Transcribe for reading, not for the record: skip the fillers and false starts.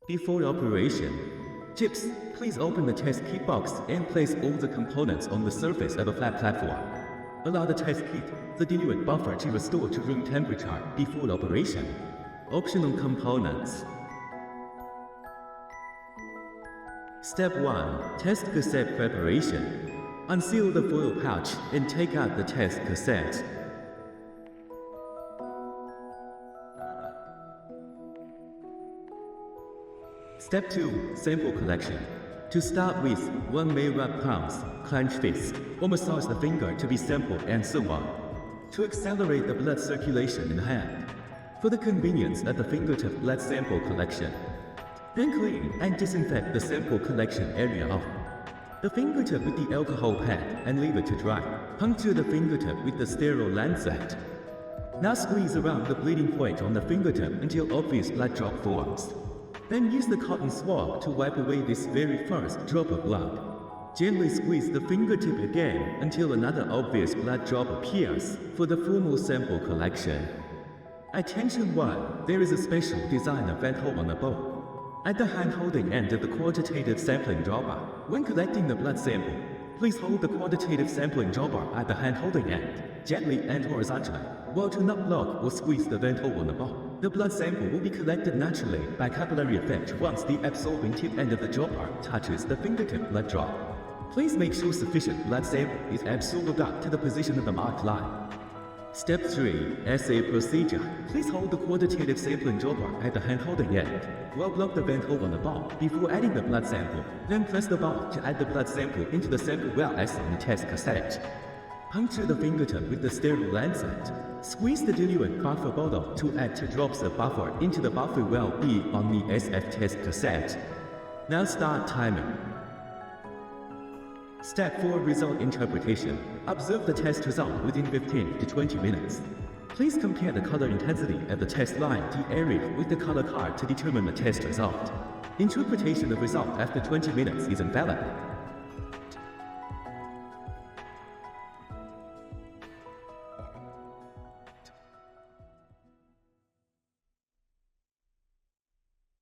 Before operation, chips, please open the test kit box and place all the components on the surface of a flat platform. Allow the test kit, the diluent buffer to restore to room temperature before operation. Optional components. Step 1. Test cassette preparation. Unseal the foil pouch and take out the test cassette. Step 2. Sample collection. To start with, one may rub palms, clench fists, or massage the finger to be sampled and so on, to accelerate the blood circulation in the hand, for the convenience of the fingertip blood sample collection. Then clean and disinfect the sample collection area off the fingertip with the alcohol pad and leave it to dry. Puncture the fingertip with the sterile lancet. Now squeeze around the bleeding point on the fingertip until obvious blood drop forms. Then use the cotton swab to wipe away this very first drop of blood. Gently squeeze the fingertip again until another obvious blood drop appears for the formal sample collection. Attention 1. There is a special design of vent hole on the bowl at the hand-holding end of the quantitative sampling dropper. When collecting the blood sample, please hold the quantitative sampling dropper at the hand-holding end, gently and horizontally, while do not block or squeeze the vent hole on the bowl. The blood sample will be collected naturally by capillary effect once the absorbing tip end of the dropper touches the fingertip blood drop. Please make sure sufficient blood sample is absorbed up to the position of the marked line. Step 3. Assay procedure. Please hold the quantitative sampling dropper at the hand-holding end, while block the vent hole on the bowl before adding the blood sample. Then press the bowl to add the blood sample into the sample well as on the test cassette. Puncture the fingertip with the sterile lancet. Squeeze the diluent buffer bottle to add 2 drops of buffer into the buffer well B on the SF test cassette. Now start timing. Step 4. Result interpretation. Observe the test result within 15 to 20 minutes. Please compare the color intensity at the test line T area with the color card to determine the test result. Interpretation of result after 20 minutes is invalid.